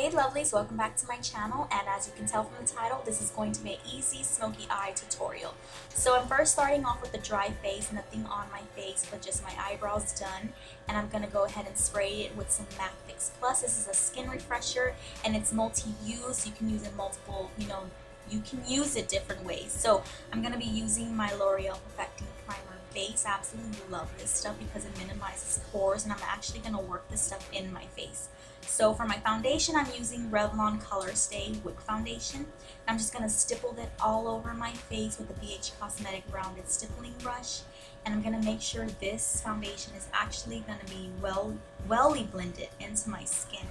Hey lovelies, welcome back to my channel, and as you can tell from the title, this is going to be an easy smoky eye tutorial. So I'm first starting off with a dry face, nothing on my face but just my eyebrows done, and I'm going to go ahead and spray it with some Matte Fix Plus. This is a skin refresher and it's multi-use. You can use it multiple, you can use it different ways. So I'm going to be using my L'Oreal Perfecting Primer Base. I absolutely love this stuff because it minimizes pores, and I'm actually going to work this stuff in my face. So for my foundation, I'm using Revlon Colorstay Wick Foundation. I'm just going to stipple it all over my face with the BH Cosmetic Rounded Stippling Brush. And I'm going to make sure this foundation is actually going to be welly blended into my skin.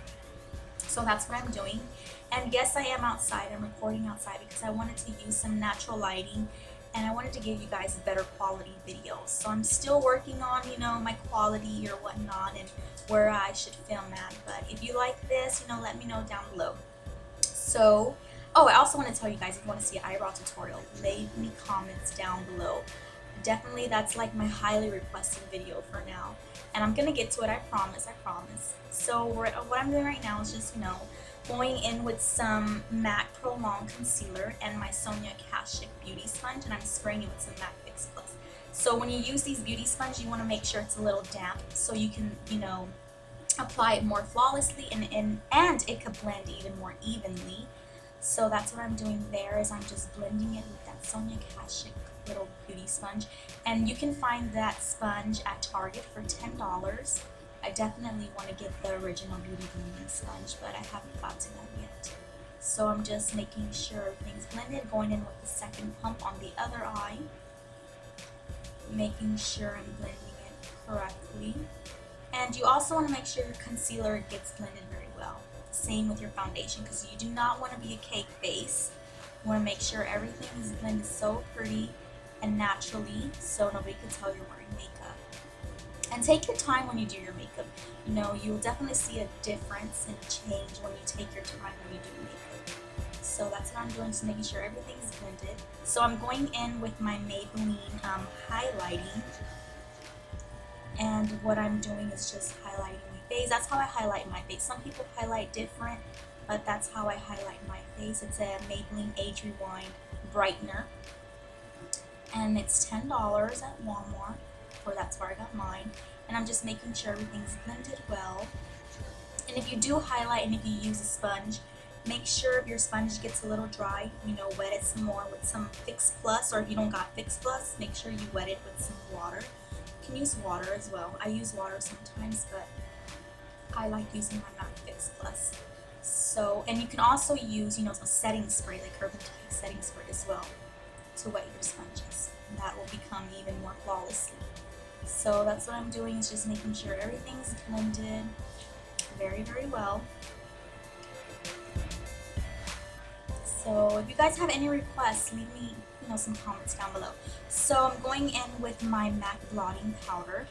So that's what I'm doing. And yes, I am outside. I'm recording outside because I wanted to use some natural lighting and I wanted to give you guys better quality videos. So I'm still working on, my quality or whatnot and where I should film at. But if you like this, let me know down below. So, I also want to tell you guys, if you want to see an eyebrow tutorial, leave me comments down below. Definitely, that's like my highly requested video for now. And I'm going to get to it, I promise. So what I'm doing right now is just, going in with some MAC Prolong Concealer and my Sonia Kashuk Beauty Sponge, and I'm spraying it with some MAC Fix Plus. So when you use these beauty sponges, you want to make sure it's a little damp so you can, apply it more flawlessly and it could blend even more evenly. So that's what I'm doing there, is I'm just blending it with that Sonia Kashuk little beauty sponge. And you can find that sponge at Target for $10. I definitely want to get the original Beauty Blending sponge, but I haven't got to that yet. So I'm just making sure everything's blended, going in with the second pump on the other eye, making sure I'm blending it correctly. And you also want to make sure your concealer gets blended very well. Same with your foundation, because you do not want to be a cake face. You want to make sure everything is blended so pretty and naturally so nobody can tell you're wearing makeup. And take your time when you do your makeup. You'll definitely see a difference and change when you take your time when you do makeup. So that's what I'm doing, just making sure everything's blended. So I'm going in with my Maybelline highlighting. And what I'm doing is just highlighting my face. That's how I highlight my face. Some people highlight different, but that's how I highlight my face. It's a Maybelline Age Rewind Brightener. And it's $10 at Walmart. Or that's where I got mine, and I'm just making sure everything's blended well. And if you do highlight and if you use a sponge, make sure if your sponge gets a little dry, wet it some more with some Fix Plus, or if you don't got Fix Plus, make sure you wet it with some water. You can use water as well. I use water sometimes, but I like using my Matte Fix Plus. So, and you can also use, a setting spray, like Urban Decay setting spray as well, to wet your sponges. And that will become even more flawlessly. So that's what I'm doing, is just making sure everything's blended very, very well. So if you guys have any requests, leave me, some comments down below. So I'm going in with my MAC Blotting Powder,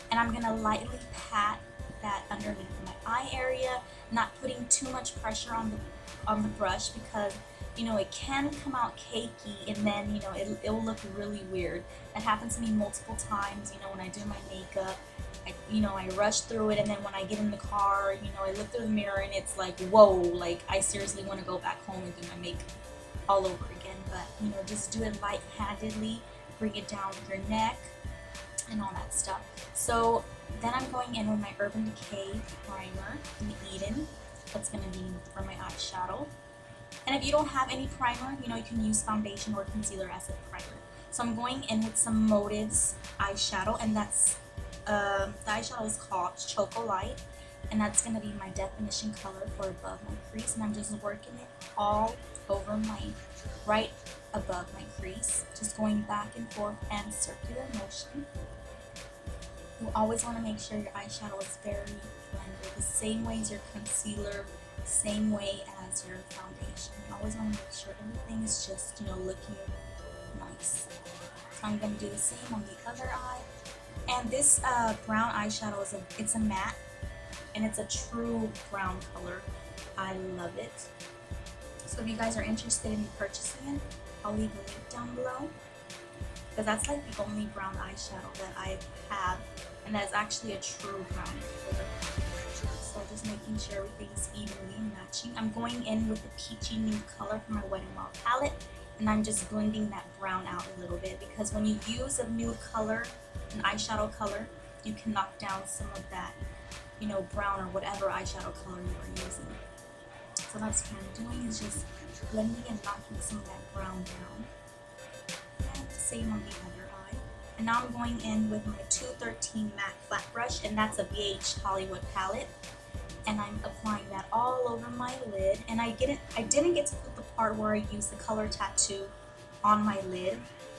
and I'm gonna lightly pat that underneath my eye area, not putting too much pressure on the brush, because it can come out cakey, and then it'll look really weird. That happens to me multiple times. When I do my makeup, I rush through it, and then when I get in the car, I look through the mirror and it's like, whoa, like I seriously want to go back home and do my makeup all over again. But just do it light-handedly, bring it down with your neck and all that stuff. So then I'm going in with my Urban Decay primer in Eden. That's going to be for my eyeshadow. And if you don't have any primer, you can use foundation or concealer as a primer. So I'm going in with some Motives eyeshadow, and that's the eyeshadow is called Chocolight, and that's going to be my definition color for above my crease. And I'm just working it all over right above my crease, just going back and forth and circular motion. You always want to make sure your eyeshadow is very blended, the same way as your concealer, same way as your foundation. You always want to make sure everything is just, looking nice. So I'm going to do the same on the other eye. And this brown eyeshadow it's a matte, and it's a true brown color. I love it. So if you guys are interested in purchasing it, I'll leave a link down below, because that's like the only brown eyeshadow that I have, and that's actually a true brown color. So just making sure everything's evenly matched. matching. I'm going in with the peachy nude color from my Wet n Wild palette, and I'm just blending that brown out a little bit, because when you use a nude color, an eyeshadow color, you can knock down some of that, you know, brown or whatever eyeshadow color you are using. So that's what I'm doing, is just blending and knocking some of that brown down. And the same on the other eye. And now I'm going in with my 213 Matte Flat Brush, and that's a BH Hollywood palette. And I'm applying that all over my lid. And I didn't get to put the part where I used the color tattoo on my lid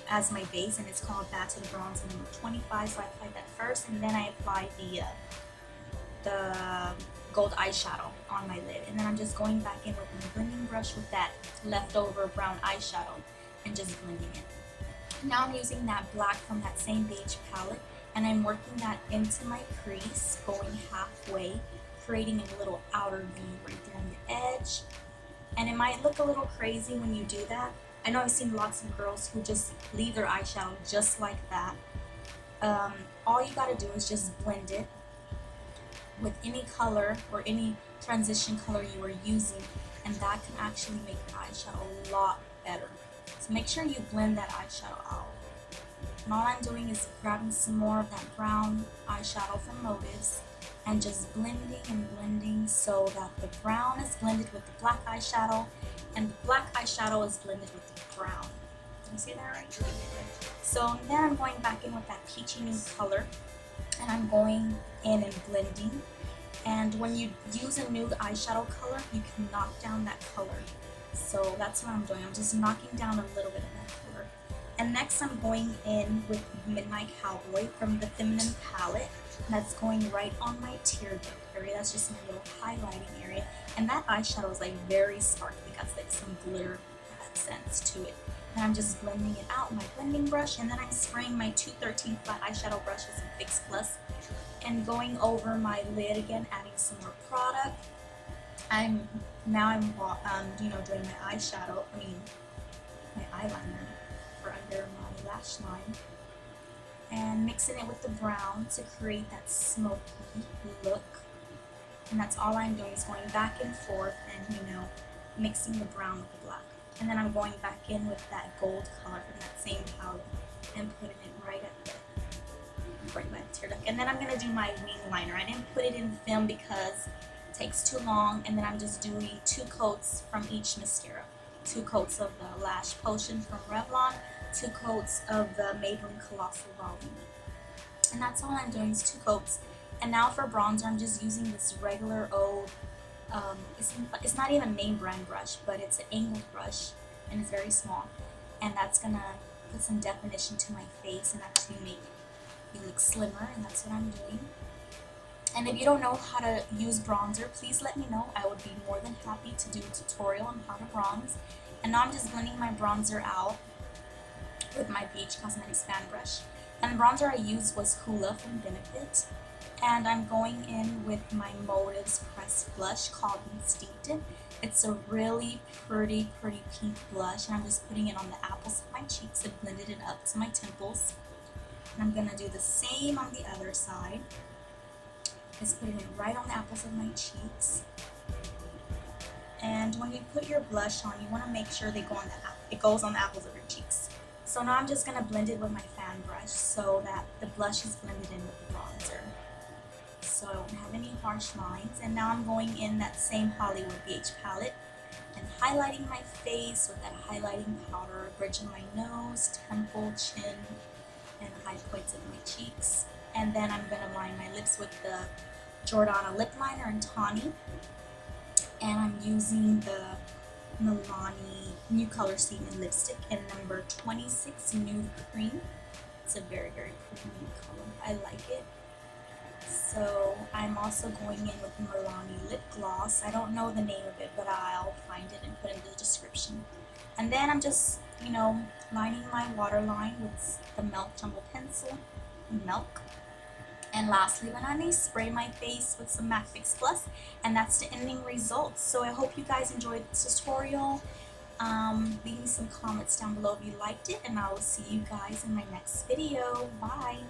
as my base, and it's called Bad to the Bronze number 25. So I applied that first, and then I applied the gold eyeshadow on my lid. And then I'm just going back in with my blending brush with that leftover brown eyeshadow and just blending it. Now I'm using that black from that same beige palette, and I'm working that into my crease, going halfway, creating a little outer V right there on the edge. And it might look a little crazy when you do that. I know I've seen lots of girls who just leave their eyeshadow just like that. All you gotta do is just blend it with any color or any transition color you are using, and that can actually make your eyeshadow a lot better. So make sure you blend that eyeshadow out. And all I'm doing is grabbing some more of that brown eyeshadow from Motives and just blending and blending so that the brown is blended with the black eyeshadow and the black eyeshadow is blended with the brown. Did you see that right? So then I'm going back in with that peachy nude color, and I'm going in and blending. And when you use a nude eyeshadow color, you can knock down that color. So that's what I'm doing. I'm just knocking down a little bit of that color. And next I'm going in with Midnight Cowboy from the Feminine palette. That's going right on my tear duct area. That's just my little highlighting area. And that eyeshadow is like very sparkly. Got like some glitter sense to it. And I'm just blending it out with my blending brush. And then I'm spraying my 213 flat eyeshadow brush with some Fix Plus. And going over my lid again, adding some more product. I'm you know, doing my eyeshadow, my eyeliner for under my lash line, and mixing it with the brown to create that smoky look. And that's all I'm doing, is going back and forth and, you know, mixing the brown with the black. And then I'm going back in with that gold color from that same palette and putting it right at the right by the tear duct. And then I'm gonna do my wing liner. I didn't put it in film because it takes too long. And then I'm just doing 2 coats from each mascara. 2 coats of the Lash Potion from Revlon, 2 coats of the Maybelline Colossal Volume. And that's all I'm doing, is 2 coats. And now for bronzer, I'm just using this regular old, it's not even a name brand brush, but it's an angled brush, and it's very small. And that's gonna put some definition to my face and actually make me look slimmer, and that's what I'm doing. And if you don't know how to use bronzer, please let me know. I would be more than happy to do a tutorial on how to bronze. And now I'm just blending my bronzer out with my BH Cosmetics fan brush. And the bronzer I used was Hoola from Benefit. And I'm going in with my Motives Pressed Blush called Instinctive. It's a really pretty pink blush, and I'm just putting it on the apples of my cheeks and blended it up to my temples. And I'm going to do the same on the other side. Just putting it right on the apples of my cheeks. And when you put your blush on, you want to make sure it goes on the apples of your cheeks. So now I'm just going to blend it with my fan brush so that the blush is blended in with the bronzer, so I don't have any harsh lines. And now I'm going in that same Hollywood BH palette and highlighting my face with that highlighting powder, bridging my nose, temple, chin, and high points of my cheeks. And then I'm going to line my lips with the Jordana lip liner in Tawny. And I'm using the Milani New Colorstay lipstick in number 26 Nude Cream. It's a very pretty nude color. I like it. So I'm also going in with Milani lip gloss. I don't know the name of it, but I'll find it and put it in the description. And then I'm just, you know, lining my waterline with the Milk Jumbo Pencil, Milk. And lastly, but not least, spray my face with some MAC Fix Plus, and that's the ending result. So I hope you guys enjoyed the tutorial. Leave me some comments down below if you liked it, and I will see you guys in my next video. Bye!